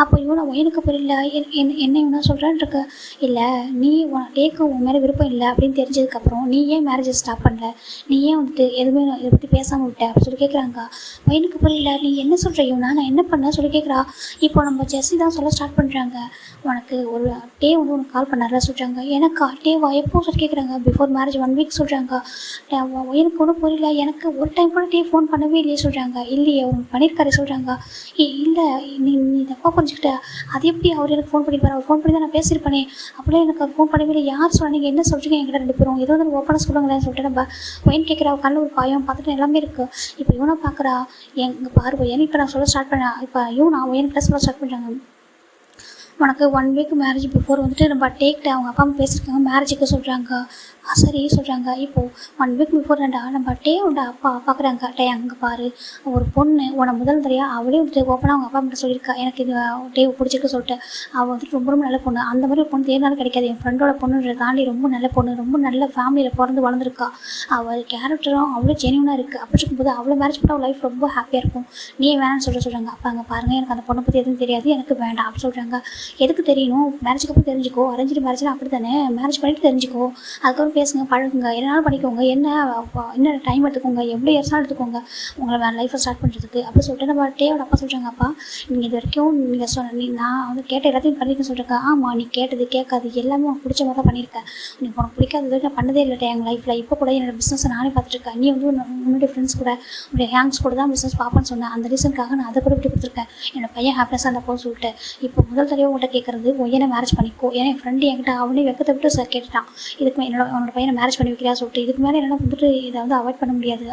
A: அப்போ யுவனா எனக்கு புரியல, என்ன யுவனா சொல்கிறான்னு இருக்கு. இல்லை, நீ டேக்கு உன் மேலே விருப்பம் இல்லை அப்படின்னு தெரிஞ்சதுக்கப்புறம் நீ ஏன் மேரேஜை ஸ்டாப் பண்ணல, நீ ஏன் வந்துட்டு எதுவுமே இதை பற்றி பேசாமல் விட்ட அப்படி சொல்லி கேட்குறாங்க. பையனுக்கு புரியல, நீ என்ன சொல்கிற யுவனா, நான் என்ன பண்ண சொல்லி கேட்குறா. இப்போ நம்ம ஜெஸ்ஸி தான் சொல்ல ஸ்டார்ட் பண்ணுறாங்க. உனக்கு ஒரு டே வந்து உனக்கு கால் பண்ணார்ல சொல்கிறாங்க. எனக்கு டேவா எப்போ சொல்லி கேட்குறாங்க. பிஃபோர் மேரேஜ் 1 வீக் சொல்கிறாங்க. எனக்கு ஒன்றும் புரியல, எனக்கு ஒரு டைம் கூட டே ஃபோன் பண்ணவே இல்லையே சொல்கிறாங்க. இல்லையே, அவர் பண்ணியிருக்காரு சொல்கிறாங்க. இல்லை, நீ தப்பாக புரிஞ்சுக்கிட்ட, அது எப்படி அவர் எனக்கு ஃபோன் பண்ணியிருப்பார், அவர் ஃபோன் பண்ணி தான் நான் பேசியிருப்பேனே, அப்படியே எனக்கு அவர் ஃபோன் பண்ணவே இல்லை. யார் சொன்னால் நீங்கள் என்ன சொல்கிறீங்க என்கிட்ட 2 பேரும், ஏதோ வந்து ஓப்பனாக சொல்லுங்களேன்னு சொல்லிட்டு நம்ம பையன் கேட்குறா. கண்ணில் ஒரு பாயம் பார்த்துட்டு எல்லாமே இருக்குது. இப்போ இவனை பார்க்குறா, எங்கள் பாரு ஏன்னா இப்போ நான் சொல்ல ஸ்டார்ட் பண்ணேன். இப்போ இவனா எனக்கு ப்ளஸ் சொல்ல ஸ்டார்ட் பண்ணுறாங்க. உனக்கு 1 வீக் மேரேஜ் பிஃபோர் வந்துட்டு நம்ம டேக்கிட்ட அவங்க அப்பா அம்மா பேசியிருக்காங்க, மேரேஜுக்கு சொல்கிறாங்க. சரி சொல்கிறாங்க. இப்போது 1 வீக் பிஃபோர் நம்ம டேவோட அப்பா பார்க்குறாங்க. டே அங்கே பாரு, ஒரு பொண்ணு உன முதல் தரையாக அவளே வந்துட்டு ஓப்பனாக அவங்க அப்பா அம்மா சொல்லியிருக்கா, எனக்கு இது டேவை பிடிச்சிருக்கு சொல்லிட்டு. அவள் வந்துட்டு ரொம்ப ரொம்ப நல்ல பொண்ணு, அந்த மாதிரி ஒரு பொண்ணு தேர்னாலும் கிடைக்காது. என் ஃப்ரெண்டோட பொண்ணுன்றதை தாண்டி ரொம்ப நல்ல பொண்ணு, ரொம்ப நல்ல ஃபேமிலியில் பிறந்து வளர்ந்துருக்கா. அவள் கேரக்டரும் அவ்வளோ ஜெனியூனாக இருக்குது. அப்படி இருக்கும்போது அவ்வளோ மேரேஜ் பண்ணால் அவள் லைஃப் ரொம்ப ஹாப்பியாக இருக்கும். நீ வேணான்னு சொல்கிறாங்க. அப்போ அங்கே பாருங்கள், எனக்கு அந்த பொண்ணை பற்றி எதுவும் தெரியாது, எனக்கு வேண்டாம் அப்படி சொல்கிறாங்க. எதுக்கு தெரியணும், மேரேஜுக்கு அப்புறம் தெரிஞ்சுக்கோ, அரேஞ்ச் மேரேஜ்னா அப்படி தானே, மேரேஜ் பண்ணிட்டு தெரிஞ்சுக்கோ, அதுக்கப்புறம் பேசுங்க, பழகுங்க, என்னாலும் பண்ணிக்கோங்க, என்ன டைம் எடுத்துக்கோங்க, எவ்வளோ இயர்ஸ்னாலும் எடுத்துக்கோங்க உங்களை வேறு லைஃப்பை ஸ்டார்ட் பண்ணுறதுக்கு அப்படி சொல்லிட்டு நம்ம டேவோட அப்பா சொல்கிறாங்க. அப்பா, நீங்கள் இது வரைக்கும் நீங்கள் நான் வந்து கேட்ட எல்லாத்தையும் பண்ணியிருக்கேன் சொல்கிறேன். ஆமாம், நீ கேட்டது கேட்காது எல்லாமே உனக்கு பிடிச்ச மாதிரி தான் பண்ணியிருக்கேன். உனக்கு பிடிக்காதது வரைக்கும் நான் பண்ணதே இல்லை எங்கள் லைஃப்பில். இப்போ கூட என்னோடய பிஸ்னஸை நானே பார்த்துருக்கேன். நீ வந்து உன்னுடைய ஃப்ரெண்ட்ஸ் கூட உன்னுடைய ஹேங்ஸ் கூட தான் பிஸ்னஸ் பார்ப்பேன்னு சொன்னேன். அந்த ரீசனுக்காக நான் அதை கூட விட்டு கொடுத்துருக்கேன். என்னோட பையன் ஹாப்பினஸாக அந்த போக சொல்லிட்டு இப்போ முதல் தடவை உங்கள்கிட்ட கேட்குறது, என்ன மேரேஜ் பண்ணிக்கோ. ஏன்னா என் ஃப்ரெண்டு என்கிட்ட அவனே வெக்கத்தை விட்டு கேட்டுட்டான், இதுக்கு உன்னோட பையனை மேரேஜ் பண்ணி வைக்கிறா சொல்லிட்டு. இதுக்கு மேலே என்னால் வந்துட்டு இதை வந்து அவாய்ட் பண்ண முடியாது.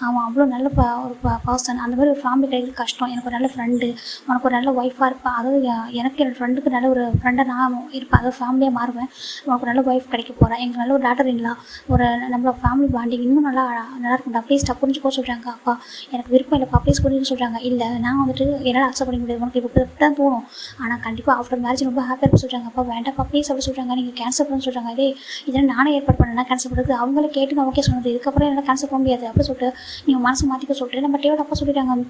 A: அவன் அவ்வளோ நல்ல ஒரு பர்சன், அந்த மாதிரி ஒரு ஃபேமிலி கிடைக்கிறது கஷ்டம். எனக்கு ஒரு நல்ல ஃப்ரெண்டு, உனக்கு ஒரு நல்ல ஒய்ஃபாக இருப்பேன். அதாவது எனக்கு என்னோடய ஃப்ரெண்டுக்கு நல்ல ஒரு ஃப்ரெண்டாக நான் இருப்பேன், அதாவது ஃபேமிலியாக மாறுவேன். உனக்கு ஒரு நல்ல ஒய்ஃப் கிடைக்க போகிறேன், எங்களுக்கு நல்ல ஒரு டாட்டர் இல்லா, ஒரு நம்மளோட ஃபேமிலி பாண்டிங் இன்னும் நல்லா இருக்கும்டா, ப்ளீஸ் புரிஞ்சுக்கோ சொல்கிறாங்க. அப்பா எனக்கு விருப்பம் இல்லைப்பா, ப்ளீஸ் புரிஞ்சுக்க சொல்கிறாங்க. இல்லை, நான் வந்துட்டு என்னால் அக்செப்ட் பண்ண முடியாது, உனக்கு இப்போ தான் தோணும், ஆனால் கண்டிப்பாக ஆஃப்டர் மேரேஜ் ரொம்ப ஹாப்பியாக இருக்க சொல்கிறாங்க. அப்பா வேண்டாம்ப்பா ப்ளீஸ் அப்படி சொல்கிறாங்க. நீங்கள் கேன்சல் பண்ண சொல்கிறாங்க. இதெல்லாம் நானே ஏற்பாடு பண்ணேன்னா கேன்சல் பண்ணுறது, அவங்களே கேட்டு நான் ஓகே சொன்னது, இதுக்கப்புறம் என்னால் கேன்சல் பண்ண முடியாது அப்படி சொல்லிட்டு நீங்கள் மனசு மாற்றிக்க சொல்லிட்டு நம்ம டேவோட அப்பா சொல்லிட்டாங்க.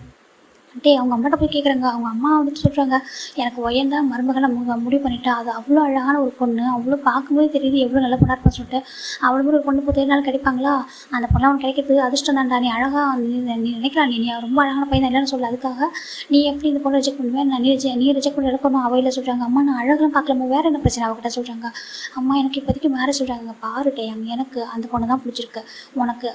A: அவங்க அம்மாட்ட போய் கேட்குறாங்க. அவங்க அம்மா வந்துட்டு சொல்கிறாங்க, எனக்கு ஒயந்தான் மருமகளை முடிவு பண்ணிட்டா, அது அவ்வளோ அழகான ஒரு பொண்ணு, அவ்வளோ பார்க்கும்போது தெரியுது எவ்வளோ நல்ல பொண்ணாக இருப்பான்னு சொல்லிட்டு. அவ்வளோ ஒரு பொண்ணு இப்போ தேடினாலும் கிடைப்பாங்களா, அந்த பொண்ணை அவனுக்கு கிடைக்கிறது அதிர்ஷ்டம் தான்டா. நீ அழகாக நீ நினைக்கலாம், நீ ரொம்ப அழகான பையன் தான் இல்லைன்னு சொல்லு, அதுக்காக நீ எப்படி இந்த பொண்ணை ரிஜெக்ட் பண்ணுவேன், நீ ரிஜெக்ட் பண்ணி எடுக்கணும் அவையில் சொல்கிறாங்க. அம்மா நான் அழகெல்லாம் பார்க்கலாமா, வேறு என்ன பிரச்சனை அவகிட்ட சொல்கிறாங்க. அம்மா எனக்கு இப்போதைக்கு மேரேஜ் சொல்கிறாங்க. பாருட்டே, எனக்கு அந்த பொண்ணு தான் பிடிச்சிருக்கு, உனக்கு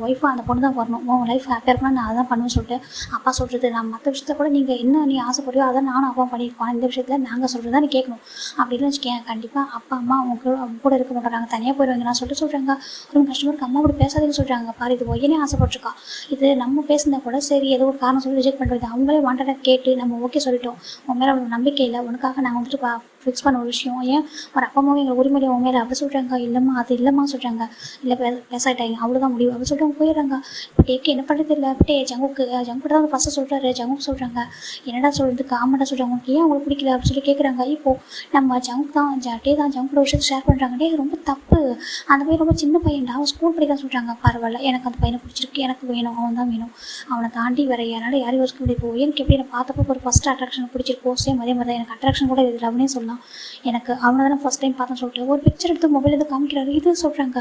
A: ஒய்ஃபாக அந்த பொண்ணு தான் வரணும், உன் லைஃப் ஹாப்பியாக இருக்கணும், நான் அதான் பண்ணுவேன் சொல்லிட்டு அப்பா சொல்கிறது. நான் மற்ற விஷயத்தில் கூட நீங்கள் என்ன நீ ஆசைப்படுறியோ அதை நானும் அப்பா பண்ணியிருக்கோம், இந்த விஷயத்தில் நாங்கள் சொல்கிறது தான் நீ கேட்கணும் அப்படின்னு வச்சுக்கேன். கண்டிப்பாக அப்பா அம்மா அவங்க கூட இருக்க மாட்டாங்க, தனியாக போயிடுவாங்க நான் சொல்லிட்டு சொல்கிறாங்க. ஒரு கஸ்டமருக்கு அம்மா கூட பேசாதீங்கன்னு சொல்கிறாங்க. பாரு, இது ஒய்யனே ஆசைப்பட்டிருக்கா, இது நம்ம பேசுனா கூட சரி ஏதோ ஒரு காரணம் சொல்லி ரிஜெக்ட் பண்ணுறது, அவங்களே வாண்டடாக கேட்டு நம்ம ஓகே சொல்லிட்டோம், உன் மேலே அவங்களுக்கு நம்பிக்கை இல்லை, உனக்காக நான் வந்துட்டு ஃபிக்ஸ் பண்ண ஒரு விஷயம், ஏன் ஒரு அப்பா அம்மாவும் எங்களை உரிமையை உன் மேலே அப்படி சொல்கிறாங்க. இல்லைம்மா அது இல்லைம்மா சொல்கிறாங்க. இல்லை பேசாயிட்டாங்க, அவ்வளோதான் முடிவு அப்படி சொல்லிட்டு அவங்க போயிடுறாங்க. இப்போ டேக்கு என்ன பண்ணுறது இல்லை, அப்படியே ஜங்குக்கு தான் வந்து ஃபஸ்ட்டு சொல்கிறாரு. ஜங்குக்கு சொல்கிறாங்க, என்னடா சொல்கிறதுக்கு ஆமாடா சொல்கிறாங்க, உனக்கு ஏன் அவங்களுக்கு பிடிக்கல அப்படின்னு சொல்லி கேட்குறாங்க. இப்போது நம்ம ஜங்க் தான் டே தான் ஜங்கோட விஷயத்தை ஷேர் பண்ணுறாங்க. டே ரொம்ப தப்பு, அந்த பையன் ரொம்ப சின்ன பையன்டா, அவன் ஸ்கூல் படிக்க சொல்கிறாங்க. பரவாயில்ல, எனக்கு அந்த பையனை பிடிச்சிருக்கு, எனக்கு வேணும், அவன் தான் வேணும், அவனை தாண்டி வேறு யாரால யாரையும் யோசிக்க முடியாது. இப்போ எனக்கு எப்படி எனக்கு பார்த்தப்போ ஒரு ஃபஸ்ட் அட்ராக்ஷன் பிடிச்சிருக்கோ, சேம் அதே மாதிரி தான் எனக்கு அட்ராக்ஷன் கூட இது லவ்னே சொல்லலாம். எனக்கு அவனை தான் ஃபஸ்ட் டைம் பார்த்தேன்னு சொல்லிட்டு ஒரு பிக்சர் எடுத்து மொபைல் எடுத்து காமிக்கிறாரு. இது சொல்கிறாங்க,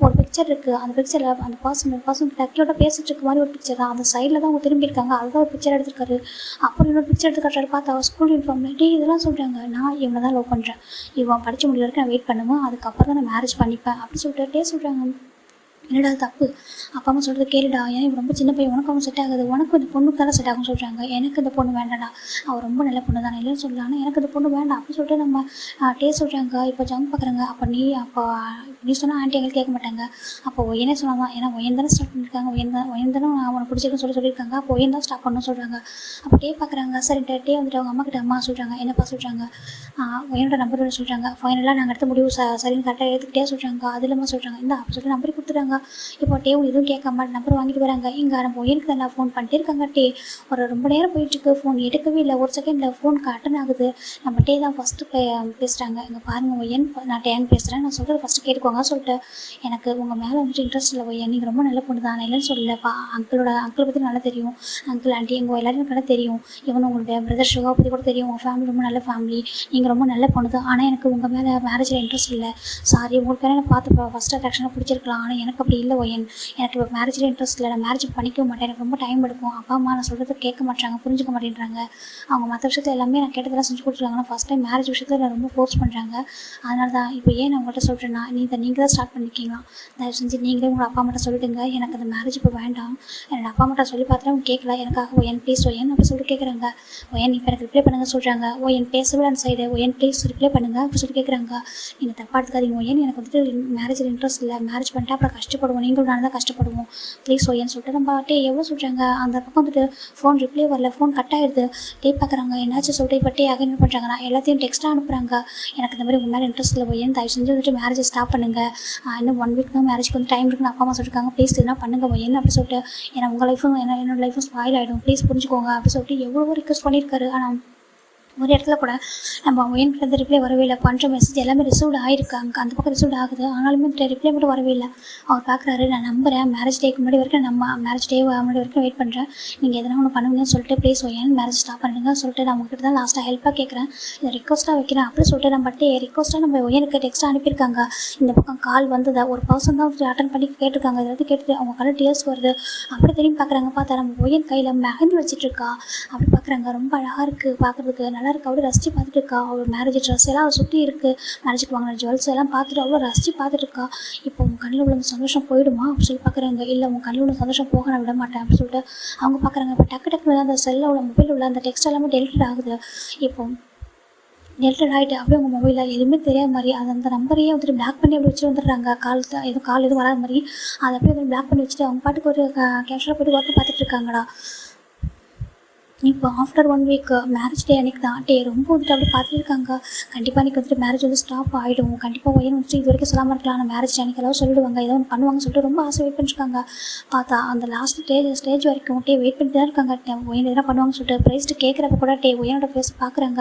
A: ஒரு பிக்சர் இருக்குது, அந்த பிக்சரில் அந்த பர்சன் டக்கியோட பேசிட்டு இருக்க மாதிரி ஒரு பிக்சர் தான், அந்த சைடில் தான் அவங்க திரும்பியிருக்காங்க, அதுதான் ஒரு பிக்சர் எடுத்துருக்காரு. அப்புறம் இன்னொரு பிக்சர் எடுத்து காட்டுறாரு, பார்த்தா ஸ்கூல் யூனிஃபார்மில். டே இதெல்லாம் சொல்கிறாங்க, நான் இவனை தான் லவ் பண்ணுறேன், இவன் படித்த முடிவு வரைக்கும் நான் வெயிட் பண்ணுவேன், அதுக்கப்புறம் தான் நான் மேரேஜ் பண்ணிப்பேன் அப்படி சொல்லிட்டு டே சொல்கிறாங்க. என்னடா தப்பு, அப்பா அம்மா சொல்கிறது கேளுடா, ஏன்னா இவன் ரொம்ப சின்ன பையன், உனக்கு அவன் செட் ஆகுது, உனக்கு இந்த பொண்ணுக்கு தானே செட் ஆகும்னு சொல்கிறாங்க. எனக்கு இந்த பொண்ணு வேண்டாடா, அவள் ரொம்ப நல்ல பொண்ணு தானே இல்லைன்னு சொல்லலாம், ஆனால் எனக்கு இந்த பொண்ணு வேண்டாம் அப்படின்னு சொல்லிட்டு நம்ம டே சொல்கிறாங்க. இப்போ ஜங்க் பார்க்குறாங்க. அப்போ நீ சொன்னால் ஆண்டி எங்களுக்கு கேட்க மாட்டாங்க, அப்போ ஒயனே சொன்னாதான், ஏன்னா ஒயன் தானே ஸ்டார்ட் பண்ணியிருக்காங்க, ஒயன் தானே அவனை பிடிச்சிருக்குன்னு சொல்லியிருக்காங்க, அப்போ ஒயன் தான் ஸ்டார்ட் பண்ணணும்னு சொல்கிறாங்க. அப்போ டே பார்க்குறாங்க. சரி டே வந்துட்டு அவங்க அம்மா கிட்ட அம்மா சொல்கிறாங்க, என்னப்பா சொல்கிறாங்க, ஒயனோட நம்பர் சொல்கிறாங்க. ஃபைனலாக நாங்கள் எடுத்த முடிவு சரின்னு கரெக்டாக எடுத்துக்கிட்டே சொல்கிறாங்க. அது இல்லாமல் சொல்கிறாங்க, இந்த அப்போ சொல்லிட்டு நம்பர் கொடுத்துட்டாங்க. சொல்கிறாங்க. இப்போ டேவும் எதுவும் கேட்காம நம்பர் வாங்கிட்டு வராங்க. இங்கே நம்ம ஒயனுக்கு தான் ஃபோன் பண்ணிட்டே இருக்காங்க. ஒரு ரொம்ப நேரம் போயிட்டுருக்கு, ஃபோன் எடுக்கவே இல்லை. ஒரு செகண்டில் ஃபோன் அட்டன் ஆகுது. நம்ம தான் ஃபஸ்ட்டு பேசுகிறாங்க. இங்கே பாருங்கள் ஒயன், நான் டேன் பேசுகிறேன், நான் சொல்கிறது ஃபஸ்ட்டு கேட்டுக்கோங்க சொல்லிட்டு, எனக்கு உங்கள் மேலே வந்துட்டு இன்ட்ரெஸ்ட் இல்லை ஒயன், நீங்கள் ரொம்ப நல்ல பொண்ணு தான், நான் இல்லைன்னு சொல்லலப்பா. அங்கிளை பற்றி நல்லா தெரியும், அங்கிள் ஆண்டி எங்கள் எல்லாரும் எனக்கு நல்லா தெரியும். இவன் உங்களுடைய பிரதர் சுகா பற்றி கூட தெரியும். உங்கள் ஃபேமிலி ரொம்ப நல்ல ஃபேமிலி, நீங்கள் ரொம்ப நல்ல பொண்ணு தான். ஆனால் எனக்கு உங்கள் மேலே மேரேஜில் இன்ட்ரெஸ்ட் இல்லை. சாரி, உங்களுக்கு நான் பார்த்து ஃபஸ்ட் அட்ராக்ஷனாக பிடிச்சிருக்கலாம், ஆனால் எனக்கு அப்படி இல்லை ஒயன். எனக்கு இப்போ மேரேஜில் இன்ட்ரெஸ்ட் இல்லை, நான் மேரேஜ் பண்ணிக்க மாட்டேன், எனக்கு ரொம்ப டைம் எடுக்கும். அப்பா அம்மா நான் சொல்கிறது கேட்க மாட்டாங்க, புரிஞ்சுக்க மாட்டேன்றாங்க. அவங்க மற்ற விஷயத்தில் எல்லாமே நான் கேட்டதெல்லாம் செஞ்சு கொடுத்துருக்காங்க. ஆனால் ஃபஸ்ட் டைம் மேரேஜ் விஷயத்தில் நான் ரொம்ப ஃபோர்ஸ் பண்ணுறாங்க. அதனால தான் இப்போ ஏன் நான் உங்கள்கிட்ட சொல்கிறேன்னா, நீங்கள் தான் ஸ்டார்ட் பண்ணிக்கிங்களா, தயவு செஞ்சு நீங்களே உங்கள் அப்பா அம்மாட்ட சொல்லிடுங்க, எனக்கு அந்த மேரேஜ் இப்போ வேண்டாம். என்னோடய அப்பா அம்மாட்ட சொல்லி பார்த்துட்டு அவங்க கேட்கல, எனக்காக ஒயன் ப்ளீஸ் ஒயன் அப்படி சொல்லிட்டு கேட்குறாங்க. ஒயன் இப்போ எனக்கு ரிப்ளை பண்ணுங்க சொல்கிறாங்க. ஒயன் பேசவே அந்த சைடு, ஒயன் ப்ளீஸ் ரிப்ளை பண்ணுங்கள் அப்படி சொல்லி கேட்குறாங்க. நீங்கள் தப்பாக எடுத்துக்காதீங்க ஒயன், எனக்கு வந்துட்டு மேரேஜில் இன்ட்ரெஸ்ட் இல்லை, மேரேஜ் பண்ணிட்டு அப்புறம் கஷ்டப்படுவோம், நீங்களும் நான் தான் கஷ்டப்படுவோம், ப்ளீஸ் ஒயன் சொல்லிட்டு நம்ம எவ்வளோ சொல்கிறாங்க. அந்த பக்கம் வந்துட்டு ஃபோன் ரிப்ளை வரல, ஃபோன் கட் ஆகிடுது. பார்க்குறாங்க என்னாச்சும் சொல்லிட்டு இப்போ என்ன பண்ணுறாங்க, நான் எல்லாத்தையும் டெக்ஸ்ட்டாக அனுப்புகிறாங்க. எனக்கு இந்த மாதிரி உங்கள் மேலே இன்ட்ரெஸ்ட் இல்லை ஒயன், தயவு செஞ்சு வந்துட்டு மேரேஜை ஸ்டாப் பண்ணுங்கள், இன்னும் 1 வீக் தான் மேரேஜ்க்கு வந்து டைம் இருக்குன்னு அப்பா அம்மா சொல்லியிருக்காங்க, ப்ளீஸ் இதெல்லாம் பண்ணுங்கள் ஒயன் அப்படி சொல்லிட்டு, ஏன்னா உங்கள் லைஃபும் என்னோட லைஃபும் ஸ்பாயில் ஆகிடும், ப்ளீஸ் புரிஞ்சுக்கோங்க அப்படி சொல்லிட்டு எவ்வளோ ரிக்வெஸ்ட் பண்ணியிருக்காரு. ஆனால் ஒரு இடத்துல கூட நம்ம ஒயன்கிட்ட ரிப்ளை வரவே இல்லை. பண்ணுற மெசேஜ் எல்லாமே ரிசீவ்ட் ஆகிருக்கு, அங்கே அந்த பக்கம் ரிசீவ்ட் ஆகுது, ஆனாலுமே ரிப்ளை மட்டும் வரவே இல்லை. அவர் பார்க்குறாரு, நான் நம்புகிறேன், மேரேஜ் டேக்கு முன்னாடி வரைக்கும் நம்ம மேரேஜ் டே முன்னாடி வரைக்கும் வெயிட் பண்ணுறேன், நீங்கள் எதனா ஒன்று பண்ணுவீங்கன்னு சொல்லிட்டு ப்ளீஸ் ஒயன் மேரேஜ் ஸ்டாப் பண்ணுங்க சொல்லிட்டு நான் உங்கள்கிட்ட தான் லாஸ்ட்டாக ஹெல்ப்பாக கேட்குறேன், இதை ரிக்வஸ்ட்டாக வைக்கிறேன் அப்படி சொல்லிட்டு நம்ம ரிக்வஸ்ட்டாக நம்ம ஒயனுக்கு டெக்ஸ்ட்டாக அனுப்பியிருக்காங்க. இந்த பக்கம் கால் வந்ததா ஒரு பர்சன் தான் அட்டன் பண்ணி கேட்டிருக்காங்க. இதை கேட்டுட்டு அவங்க கலர் டியர்ஸ் வருது. அப்படி திரும்பி பார்க்குறாங்க, பார்த்தா நம்ம ஒயன் கையில் மெஹந்தி வச்சுட்ருக்கா. அப்படி பார்க்குறாங்க, ரொம்ப அழகாக இருக்குது பார்க்குறதுக்கு, நல்லா இருக்குது, அப்படி ரசித்து பார்த்துட்டு இருக்கா. அவள் மேரேஜ் ட்ரெஸ் எல்லாம் அவள் சுற்றி இருக்குது, மேரேஜுக்கு வாங்கின ஜுவல்ஸ் எல்லாம் பார்த்துட்டு அவ்வளோ ரசித்து பார்த்துட்டு இருக்கா. இப்போ உங்கள் கண்ணில் உள்ள சந்தோஷம் போயிடுமா அப்படின்னு சொல்லி பார்க்குறாங்க. இல்லை உங்கள் கண்ணில் உள்ள சந்தோஷம் போக நான் விட மாட்டேன் அப்படின்னு சொல்லிட்டு அவங்க பார்க்குறாங்க. இப்போ டக்குன்னு அந்த செல்லில் உள்ள மொபைல் உள்ள அந்த டெக்ஸ்ட் எல்லாமே டெலிட்டட் ஆகுது. இப்போ டெலிட்டட் ஆகிட்டு அப்படியே உங்கள் மொபைலில் எதுவுமே தெரியாத மாதிரி அந்த நம்பரையே வந்துட்டு பிளாக் பண்ணி அப்படி வச்சு வந்துடுறாங்க. கால் எதுவும் வராத மாதிரி அதை அப்படியே வந்து பிளாக் பண்ணி வச்சுட்டு அவங்க பாட்டுக்கு ஒரு கேஷுவலாக போய்ட்டு ஒர்க்கு பார்த்துட்டு இருக்காங்கடா. இப்போ ஆஃப்டர் 1 வீக் மேரேஜ் டே அன்றைக்கி தான் ரொம்ப வந்துட்டு அப்படி பார்த்துருக்காங்க. கண்டிப்பாக அன்றைக்கி வந்துட்டு மேரேஜ் வந்து ஸ்டாப் ஆகிடும், கண்டிப்பாக ஒயன் வந்துட்டு இது வரைக்கும் சொல்லாமல் இருக்கலாம், ஆனால் மேரேஜ் அன்றைக்கி எல்லாம் சொல்லிடுவாங்க, ஏதோ ஒன்று பண்ணுவாங்கன்னு சொல்லிட்டு ரொம்ப ஆசை வெயிட் பண்ணிருக்காங்க. பார்த்தா அந்த லாஸ்ட் ஸ்டேஜ் வரைக்கும் வெயிட் பண்ணிட்டு தான் இருக்காங்க. ஒயன் எதனா பண்ணுவாங்கன்னு சொல்லிட்டு ப்ரைஸ்ட்டு கேட்குறப்ப கூட ஒயனோட ஃபேஸ் பார்க்குறாங்க,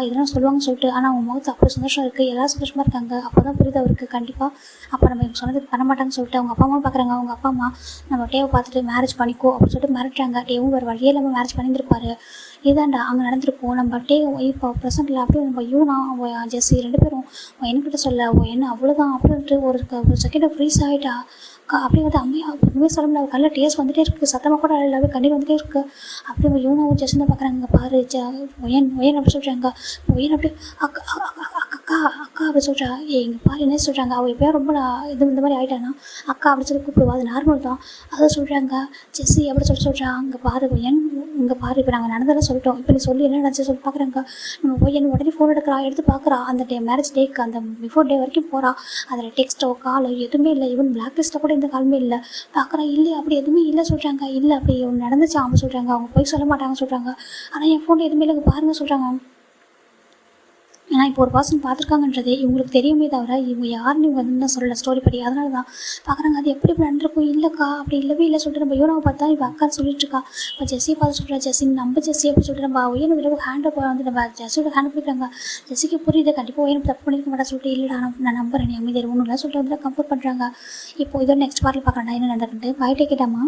A: எதனா சொல்லுவாங்கன்னு சொல்லிட்டு. ஆனால் அவங்க முகத்து அப்படி சந்தோஷம் இருக்குது, எல்லோரும் சந்தோஷமாக இருக்காங்க. அப்போ தான் புரியுது அவருக்கு, கண்டிப்பாக அப்போ நம்ம சொன்னதுக்கு பண்ண மாட்டாங்கன்னு சொல்லிட்டு அவங்க அப்பா அம்மா பார்க்குறாங்க. அவங்க அப்பா அம்மா நம்ம டேவை பார்த்துட்டு மேரேஜ் பண்ணிக்கோ அப்படின்னு சொல்லிட்டு மிரட்டுறாங்க. டேவும் வேறு வழியே இல்லாமல் மேரேஜ் பண்ணியிருப்பாரு. இதாண்டா அங்கே நடந்திருக்கும். நம்ம இப்போ ப்ரெசென்ட்டில் அப்படியே நம்ம யூனா ஜெஸ்ஸி 2 பேரும் என்கிட்ட சொல்ல என்ன அவ்வளோதான் அப்படின்ட்டு ஒரு செகண்டை ஃப்ரீஸ் ஆகிட்டா. அப்படியே வந்து அம்மையா ஒன்றுமே சொல்ல முடியாது, கல்லில் டேஸ்ட் வந்துகிட்டே இருக்குது, சத்தமாக கூட எல்லாமே கண்ணீர் வந்துகிட்டே இருக்குது. அப்படியே யூனாவும் ஜெஸ்ஸி தான் பார்க்குறாங்க. பாரு ஒயன் அப்படி சொல்கிறாங்க. ஒயன் அப்படி அக்கா அக்கா அக்கா அப்படி சொல்கிறா. இங்கே பாரு என்ன சொல்கிறாங்க, அவள் எப்போயா ரொம்ப இந்த மாதிரி ஆகிட்டானா அக்கா அப்படி சொல்லி கூப்பிடுவா, அது நார்மல் தான் அதை சொல்கிறாங்க. ஜெஸ்ஸி அப்படி சொல்கிறா. அங்கே பாரு ஒயன், இங்கே பாரு இப்போ நாங்கள் நடந்ததெல்லாம் சொல்லிட்டோம், இப்போ நீ சொல்லி என்ன நடந்துச்சு சொல்லி பார்க்குறாங்க. நம்ம ஒயன் உடனே ஃபோன் எடுத்து பார்க்குறா. அந்த மேரேஜ் டேக்கு அந்த பிஃபோர் டே வரைக்கும் போகிறா. அதில் டெக்ஸ்ட்டோ காலோ எதுவுமே இல்லை, ஈவன் பிளாக் லிஸ்ட்டில் கூட இந்த காலமே இல்லை. பார்க்குறா, இல்லை அப்படி எதுவுமே இல்லை சொல்கிறாங்க. இல்லை அப்படி ஒன்று நடந்துச்சு அவங்க சொல்கிறாங்க, அவங்க போய் சொல்ல மாட்டாங்க சொல்கிறாங்க. ஆனால் என் ஃபோனில் எதுவுமே இல்லை பாருங்கள் சொல்கிறாங்க. ஏன்னா இப்போ ஒரு பர்சன் பார்த்துருக்காங்கன்றதே இவங்களுக்கு தெரியுமே தவிர இவங்க யாருன்னு இவங்க வந்து சொல்லலை ஸ்டோரி படி. அதனால தான் பார்க்குறாங்க, அது எப்படி நடந்திருக்கும். இல்லைக்கா அப்படி இல்லவே இல்லை சொல்லிட்டு நம்ம யூனாவை பார்த்தா இப்போ அக்கா சொல்லிட்டு இருக்கா. இப்போ ஜெஸ்ஸியை பார்த்து சொல்கிறா, ஜெஸ்ஸி நம்ம ஜெஸ்ஸி அப்படி சொல்லிட்டு நம்ம ஒயன் விட ஹேண்டை வந்து நம்ம ஜெஸ்ஸியோட ஹேண்ட் பிடிக்கிறாங்க. ஜெஸ்ஸிக்கு புரியுது, கண்டிப்பாக ஒயன் தப்பு பண்ணிக்க மாட்டா சொல்லிட்டு, இல்லைடா நான் நம்புறேன் நீ அமைதியாக ஒன்றும் இல்லை சொல்லிட்டு வந்து கம்ஃபர்ட் பண்ணுறாங்க. இப்போ இதோட நெக்ஸ்ட் பார்ட்டில் பார்க்குறேன் என்ன நடந்துக்கிட்டு. பை டேக் இட் அம்மா.